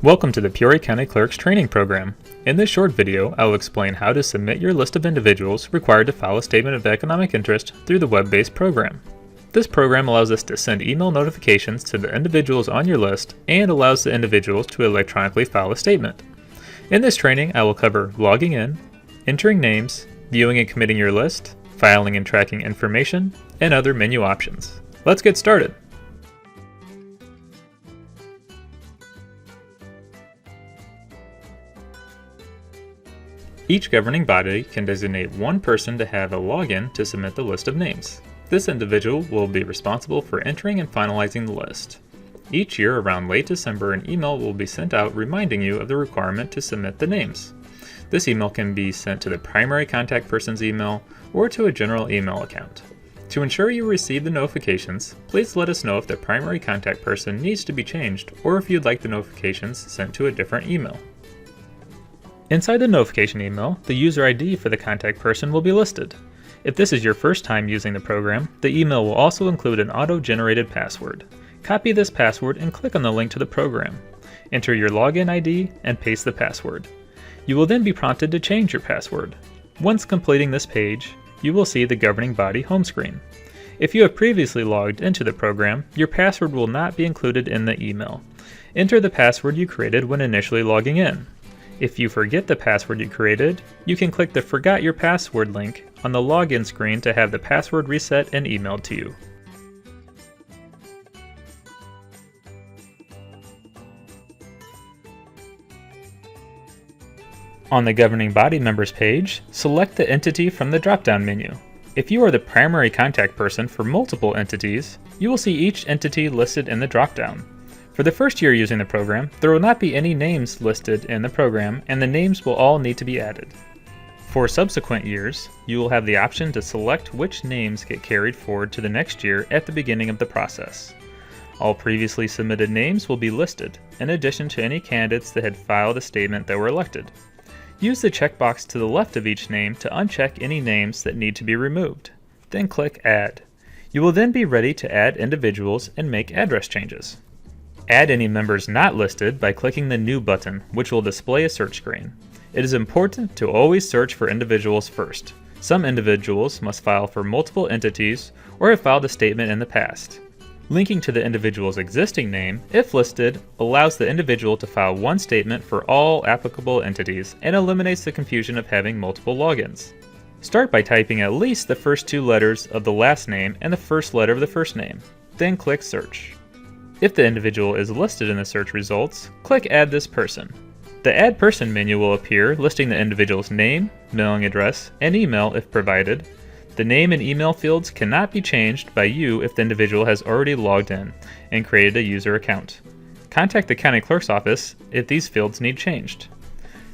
Welcome to the Peoria County Clerk's Training Program. In this short video, I will explain how to submit your list of individuals required to file a statement of economic interest through the web-based program. This program allows us to send email notifications to the individuals on your list and allows the individuals to electronically file a statement. In this training, I will cover logging in, entering names, viewing and committing your list, filing and tracking information, and other menu options. Let's get started. Each governing body can designate one person to have a login to submit the list of names. This individual will be responsible for entering and finalizing the list. Each year around late December, an email will be sent out reminding you of the requirement to submit the names. This email can be sent to the primary contact person's email or to a general email account. To ensure you receive the notifications, please let us know if the primary contact person needs to be changed or if you'd like the notifications sent to a different email. Inside the notification email, the user ID for the contact person will be listed. If this is your first time using the program, the email will also include an auto-generated password. Copy this password and click on the link to the program. Enter your login ID and paste the password. You will then be prompted to change your password. Once completing this page, you will see the governing body home screen. If you have previously logged into the program, your password will not be included in the email. Enter the password you created when initially logging in. If you forget the password you created, you can click the Forgot Your Password link on the login screen to have the password reset and emailed to you. On the Governing Body Members page, select the entity from the drop-down menu. If you are the primary contact person for multiple entities, you will see each entity listed in the drop-down. For the first year using the program, there will not be any names listed in the program, and the names will all need to be added. For subsequent years, you will have the option to select which names get carried forward to the next year at the beginning of the process. All previously submitted names will be listed, in addition to any candidates that had filed a statement that were elected. Use the checkbox to the left of each name to uncheck any names that need to be removed. Then click Add. You will then be ready to add individuals and make address changes. Add any members not listed by clicking the New button, which will display a search screen. It is important to always search for individuals first. Some individuals must file for multiple entities or have filed a statement in the past. Linking to the individual's existing name, if listed, allows the individual to file one statement for all applicable entities and eliminates the confusion of having multiple logins. Start by typing at least the first two letters of the last name and the first letter of the first name. Then click Search. If the individual is listed in the search results, click Add this person. The Add Person menu will appear listing the individual's name, mailing address, and email if provided. The name and email fields cannot be changed by you if the individual has already logged in and created a user account. Contact the County Clerk's office if these fields need changed.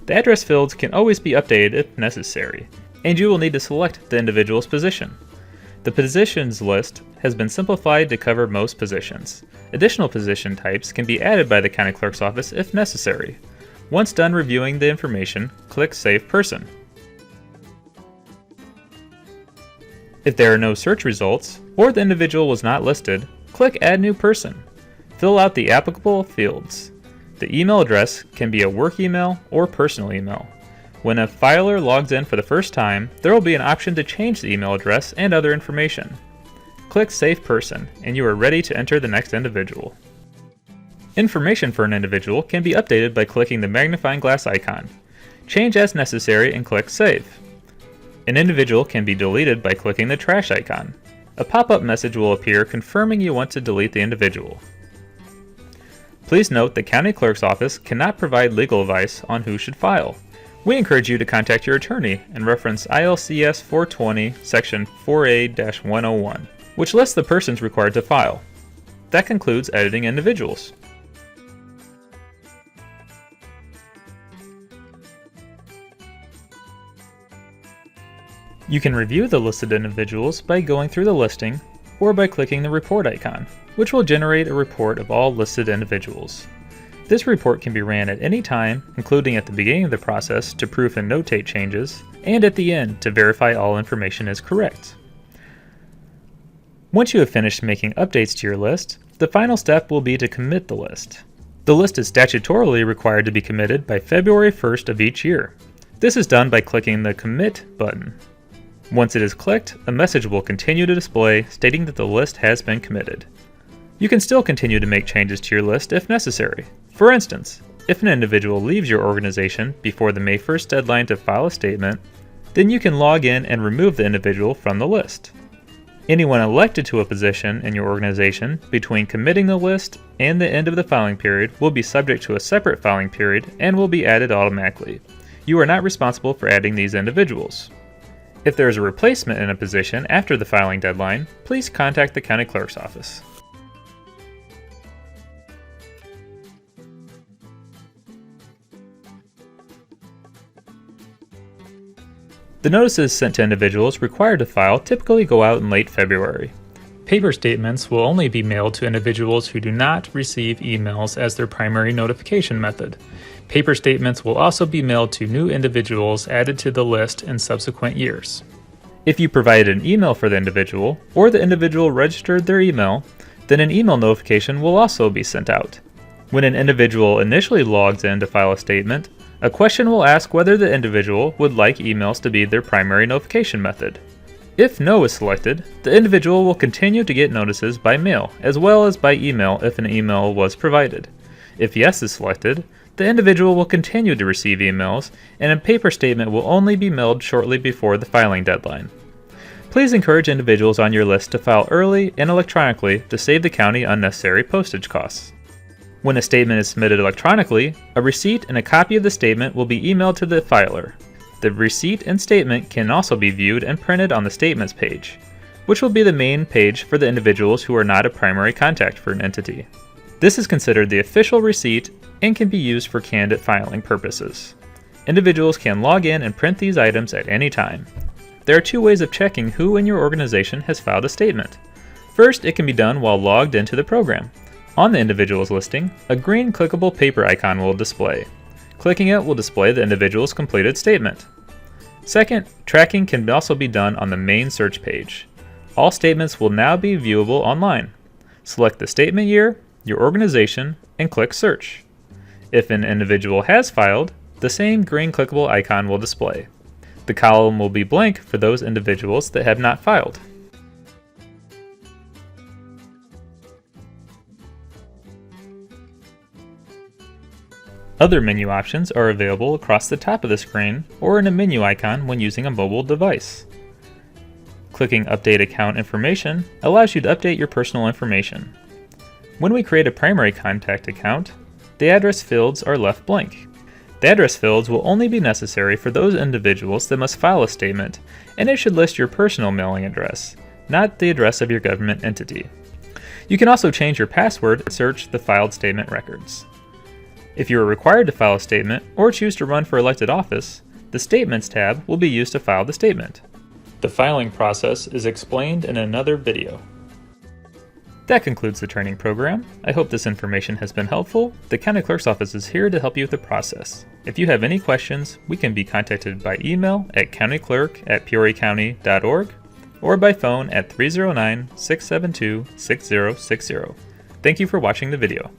The address fields can always be updated if necessary, and you will need to select the individual's position. The positions list has been simplified to cover most positions. Additional position types can be added by the County Clerk's office if necessary. Once done reviewing the information, click Save Person. If there are no search results, or the individual was not listed, click Add New Person. Fill out the applicable fields. The email address can be a work email or personal email. When a filer logs in for the first time, there will be an option to change the email address and other information. Click Save Person, and you are ready to enter the next individual. Information for an individual can be updated by clicking the magnifying glass icon. Change as necessary and click Save. An individual can be deleted by clicking the trash icon. A pop-up message will appear confirming you want to delete the individual. Please note the County Clerk's office cannot provide legal advice on who should file. We encourage you to contact your attorney and reference ILCS 420 section 4A-101, which lists the persons required to file. That concludes editing individuals. You can review the listed individuals by going through the listing or by clicking the report icon, which will generate a report of all listed individuals. This report can be ran at any time, including at the beginning of the process to proof and notate changes, and at the end to verify all information is correct. Once you have finished making updates to your list, the final step will be to commit the list. The list is statutorily required to be committed by February 1st of each year. This is done by clicking the Commit button. Once it is clicked, a message will continue to display stating that the list has been committed. You can still continue to make changes to your list if necessary. For instance, if an individual leaves your organization before the May 1st deadline to file a statement, then you can log in and remove the individual from the list. Anyone elected to a position in your organization between committing the list and the end of the filing period will be subject to a separate filing period and will be added automatically. You are not responsible for adding these individuals. If there is a replacement in a position after the filing deadline, please contact the County Clerk's office. The notices sent to individuals required to file typically go out in late February. Paper statements will only be mailed to individuals who do not receive emails as their primary notification method. Paper statements will also be mailed to new individuals added to the list in subsequent years. If you provided an email for the individual, or the individual registered their email, then an email notification will also be sent out. When an individual initially logs in to file a statement, a question will ask whether the individual would like emails to be their primary notification method. If no is selected, the individual will continue to get notices by mail as well as by email if an email was provided. If yes is selected, the individual will continue to receive emails, and a paper statement will only be mailed shortly before the filing deadline. Please encourage individuals on your list to file early and electronically to save the county unnecessary postage costs. When a statement is submitted electronically, a receipt and a copy of the statement will be emailed to the filer. The receipt and statement can also be viewed and printed on the Statements page, which will be the main page for the individuals who are not a primary contact for an entity. This is considered the official receipt and can be used for candidate filing purposes. Individuals can log in and print these items at any time. There are two ways of checking who in your organization has filed a statement. First, it can be done while logged into the program. On the individual's listing, a green clickable paper icon will display. Clicking it will display the individual's completed statement. Second, tracking can also be done on the main search page. All statements will now be viewable online. Select the statement year, your organization, and click Search. If an individual has filed, the same green clickable icon will display. The column will be blank for those individuals that have not filed. Other menu options are available across the top of the screen or in a menu icon when using a mobile device. Clicking Update Account Information allows you to update your personal information. When we create a primary contact account, the address fields are left blank. The address fields will only be necessary for those individuals that must file a statement, and it should list your personal mailing address, not the address of your government entity. You can also change your password to search the filed statement records. If you are required to file a statement or choose to run for elected office, the Statements tab will be used to file the statement. The filing process is explained in another video. That concludes the training program. I hope this information has been helpful. The County Clerk's Office is here to help you with the process. If you have any questions, we can be contacted by email at countyclerk@peoriacounty.org or by phone at 309-672-6060. Thank you for watching the video.